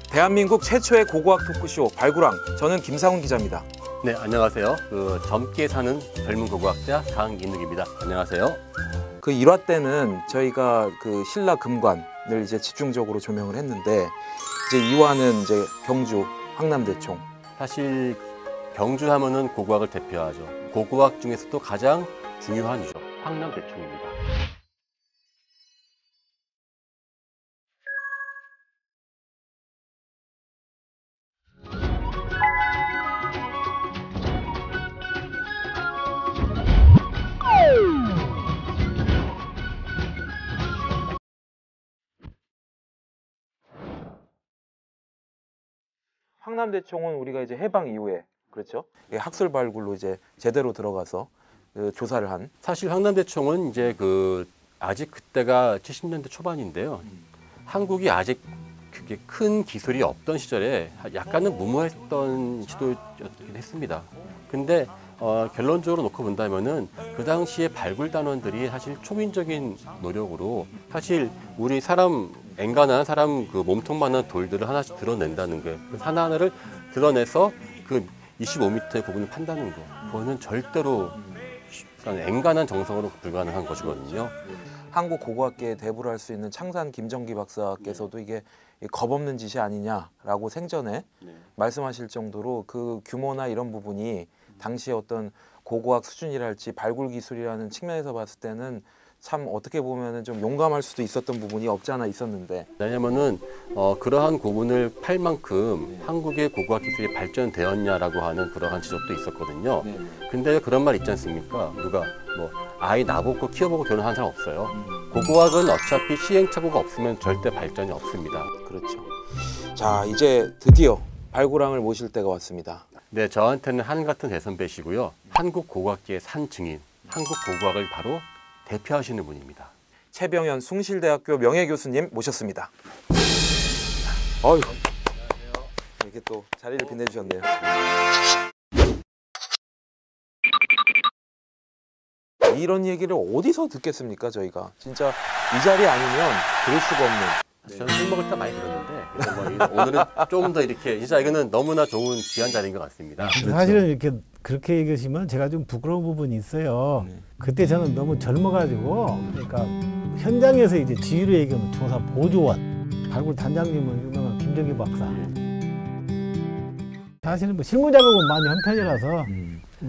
대한민국 최초의 고고학 토크쇼 발굴왕, 저는 김상훈 기자입니다. 네, 안녕하세요. 젊게 사는 젊은 고고학자 강인욱입니다. 안녕하세요. 그 1화 때는 저희가 그 신라 금관을 이제 집중적으로 조명을 했는데, 이제 2화는 이제 경주 황남대총. 사실 경주 하면은 고고학을 대표하죠. 고고학 중에서도 가장 중요한 유적, 황남대총입니다. 황남대총은 우리가 이제 해방 이후에, 그렇죠? 학술 발굴로 이제 제대로 들어가서 조사를 한. 사실 황남대총은 이제 아직 그때가 70년대 초반인데요. 한국이 아직 그게 큰 기술이 없던 시절에 약간은 무모했던 시도였긴 했습니다. 근데 결론적으로 놓고 본다면은 그 당시에 발굴 단원들이 사실 초민적인 노력으로 사실 우리 사람 엔간한 사람 그 몸통만한 돌들을 하나씩 드러낸다는 게 하나하나를 드러내서 그 25m의 부분을 판다는 거, 그거는 절대로 엔간한 정성으로 불가능한 것이거든요. 한국 고고학계에 대부를 할 수 있는 창산 김정기 박사께서도 이게 겁없는 짓이 아니냐라고 생전에 말씀하실 정도로 그 규모나 이런 부분이 당시에 어떤 고고학 수준이랄지 발굴 기술이라는 측면에서 봤을 때는 참 어떻게 보면은 좀 용감할 수도 있었던 부분이 없지 않아 있었는데, 왜냐면은 그러한 고문을 팔 만큼 한국의 고고학 기술이 발전되었냐라고 하는 그러한 지적도 있었거든요. 근데 그런 말 있지 않습니까? 누가 뭐 아이 낳아보고 키워보고 결혼한 사람 없어요. 고고학은 어차피 시행착오가 없으면 절대 발전이 없습니다. 그렇죠. 자, 이제 드디어 발굴왕을 모실 때가 왔습니다. 네, 저한테는 한같은 대선배시고요. 한국 고고학계의 산 증인, 한국 고고학을 바로 대표하시는 분입니다. 최병현 숭실대학교 명예교수님 모셨습니다. 어휴, 이렇게 또 자리를 빛내주셨네요. 이런 얘기를 어디서 듣겠습니까, 저희가? 진짜 이 자리 아니면 들을 수가 없는. 저는 술 먹을 때 많이 들었는데, 그래서 뭐 오늘은 좀 더 이렇게, 진짜 이거는 너무나 좋은 귀한 자리인 것 같습니다. 사실은 이렇게 그렇게 얘기하시면 제가 좀 부끄러운 부분이 있어요. 그때 저는 너무 젊어가지고, 그러니까 현장에서 이제 지휘로 얘기하면 조사 보조원, 발굴 단장님은 유명한 김정기 박사. 사실은 뭐 실무 작업은 많이 한 편이라서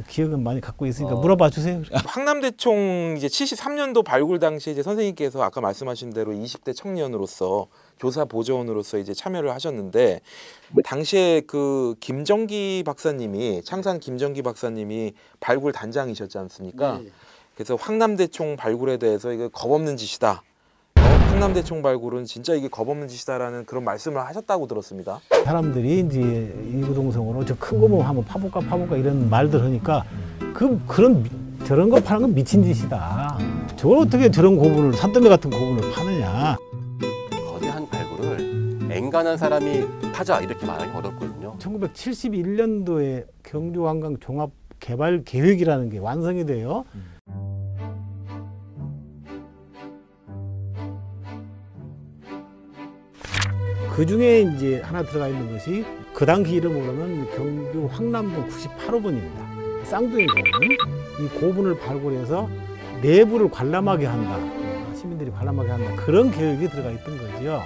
기억은 많이 갖고 있으니까 물어봐 주세요. 황남대총 이제 73년도 발굴 당시에 이제 선생님께서 아까 말씀하신 대로 20대 청년으로서 조사 보조원으로서 이제 참여를 하셨는데, 당시에 그 김정기 박사님이, 창산 김정기 박사님이 발굴 단장이셨지 않습니까? 그래서 황남대총 발굴에 대해서 이거 겁없는 짓이다. 황남대총 발굴은 진짜 이게 겁없는 짓이다라는 그런 말씀을 하셨다고 들었습니다. 사람들이 이제 이구동성으로 저 큰 거 보면 한번 파볼까 이런 말들 하니까 저런 거 파는 건 미친 짓이다. 저걸 어떻게 저런 고분을, 산더미 같은 고분을 파느냐. 거대한 발굴을 엔간한 사람이 파자 이렇게 말하기 어렵거든요. 1971년도에 경주환강 종합개발계획이라는 게 완성이 돼요. 그 중에 이제 하나 들어가 있는 것이 그 당시 이름으로는 경주 황남동 98호분입니다. 쌍둥이 고분. 이 고분을 발굴해서 내부를 관람하게 한다. 시민들이 관람하게 한다. 그런 계획이 들어가 있던 거죠.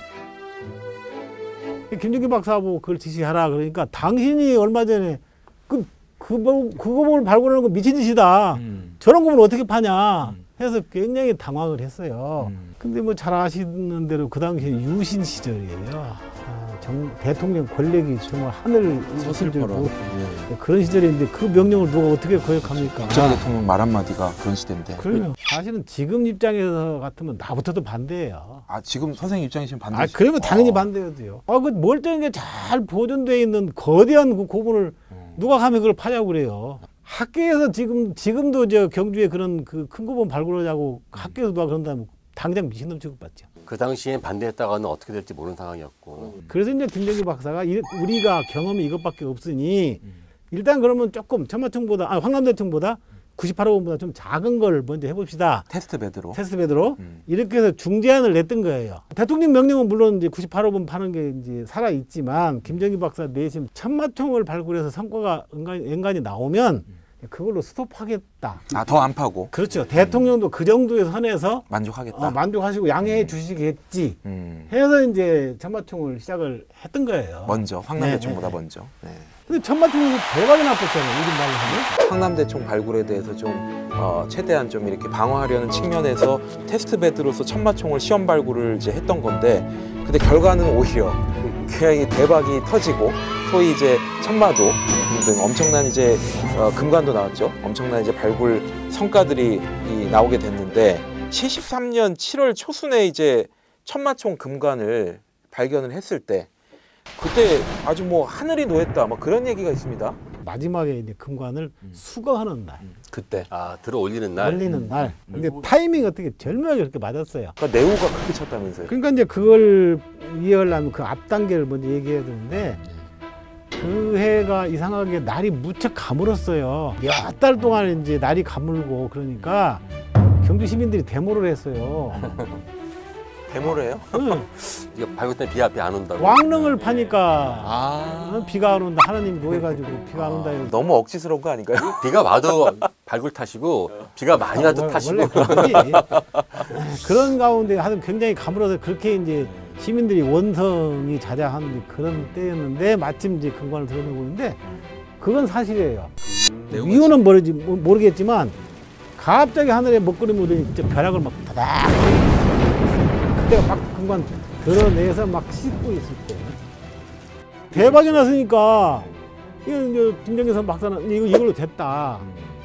김정기 박사하고 그걸 지시하라 그러니까 당신이 얼마 전에 그 고분을 발굴하는 거 미친 짓이다. 저런 고분을 어떻게 파냐. 해서 굉장히 당황을 했어요. 근데 뭐 잘 아시는 대로 그 당시에 유신 시절이에요. 대통령 권력이 정말 하늘을 서슬퍼라. 그런 시절인데 그 명령을 누가 어떻게 거역합니까? 박정희 대통령 말 한마디가 그런 시대인데. 그럼요. 사실은 지금 입장에서 같으면 나부터도 반대예요. 아, 지금 선생님 입장이시면 반대시죠? 그러면 당연히 반대해야 돼요. 그 멀쩡하게 잘 보존되어 있는 거대한 그 고분을 누가 감히 그걸 파냐고 그래요. 학교에서 지금도 저 경주에 그런 그 큰 고분 발굴하자고 학교에서 누가 그런다면 당장 미친놈 취급받죠. 그 당시엔 반대했다가는 어떻게 될지 모르는 상황이었고. 그래서 이제 김정기 박사가 우리가 경험이 이것밖에 없으니 일단 그러면 조금 황남대총보다 98호번보다 좀 작은 걸 먼저 해봅시다. 테스트 베드로. 테스트 베드로 이렇게 해서 중재안을 냈던 거예요. 대통령 명령은 물론 이제 98호번 파는 게 이제 살아 있지만 김정기 박사 내심 천마총을 발굴해서 성과가 연간이 나오면 그걸로 스톱하겠다. 아, 더 안 파고. 그렇죠. 대통령도 그 정도의 선에서 만족하겠다. 만족하시고 양해해 주시겠지. 해서 이제 천마총을 시작을 했던 거예요. 먼저 황남대총보다 네. 먼저. 네. 근데 천마총이 대박이 났었잖아요. 요즘 말로 하면. 황남대총 발굴에 대해서 좀 최대한 좀 이렇게 방어하려는 측면에서 테스트 베드로서 천마총을 시험 발굴을 이제 했던 건데, 근데 결과는 오히려 굉장히 대박이 터지고 소위 이제 천마도 등 엄청난 이제 금관도 나왔죠. 엄청난 이제 발굴 성과들이 나오게 됐는데 73년 7월 초순에 이제 천마총 금관을 발견을 했을 때 그때 아주 뭐 하늘이 노했다 뭐 그런 얘기가 있습니다. 마지막에 이제 금관을 수거하는 날, 그때. 아, 들어 올리는 날. 올리는 날. 근데 타이밍 어떻게 절묘하게 그렇게 맞았어요. 그러니까 네오가 그렇게 쳤다면서요. 그러니까 이제 그걸 이해하려면 그 앞 단계를 먼저 얘기해야 되는데 그 해가 이상하게 날이 무척 가물었어요. 몇 달 동안 이제 날이 가물고 그러니까 경주 시민들이 데모를 했어요. 데모를 해요? 응. 이거 발굴 때 비 안 온다고. 왕릉을 파니까 아, 비가 안 온다. 하나님 노해가지고 비가 안 온다. 이러고. 너무 억지스러운 거 아닌가요? 비가 와도 발굴 탓이고 비가 많이 와도 탓이고. 원래 그런지 그런 가운데 하여튼 굉장히 가물어서 그렇게 이제 시민들이 원성이 자자하는 그런 때였는데 마침 이제 금관을 드러내고 있는데 그건 사실이에요. 이유는 모르겠지만 갑자기 하늘에 먹구름이 오더니 진짜 벼락을 막 다닥 그때가 막 금관 드러내서 막 씻고 있을 때 대박이 났으니까 이제 김정기 박사는 이걸로 됐다.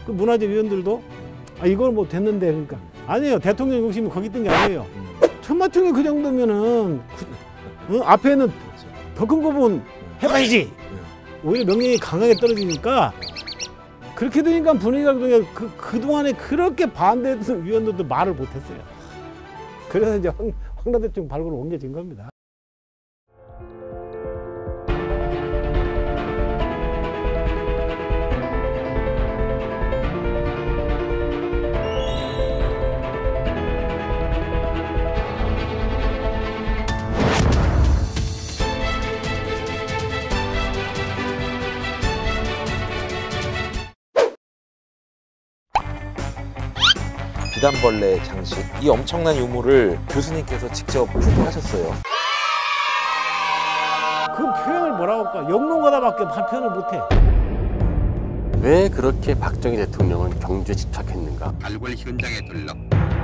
그 문화재 위원들도 이걸 뭐 됐는데 그러니까 아니에요. 대통령 욕심이 거기 있던 게 아니에요. 천마총이 그 정도면은 앞에는 더 큰 거면 해봐야지. 오히려 명령이 강하게 떨어지니까 그렇게 되니까 분위기가 그동안에 그렇게 반대했던 위원들도 말을 못했어요. 그래서 이제 황남대총 발굴로 옮겨진 겁니다. 비단벌레 장식, 이 엄청난 유물을 교수님께서 직접 풀도하셨어요. 그 표현을 뭐라고 할까? 영롱하다밖에 표현을 못해. 왜 그렇게 박정희 대통령은 경주에 집착했는가? 발굴 현장에 들러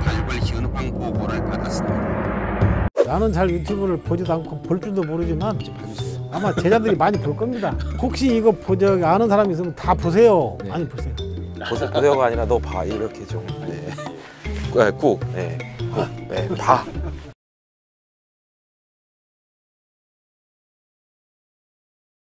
발굴 현황 보고를 받았습니다. 나는 잘 유튜브를 보지도 않고 볼 줄도 모르지만 아마 제자들이 많이 볼 겁니다. 혹시 이거 아는 사람이 있으면 다 보세요. 네. 많이 보세요. 보세요가 아니라 너 봐 이렇게 좀. 네. 꾹. 네. 꾹. 네. 봐.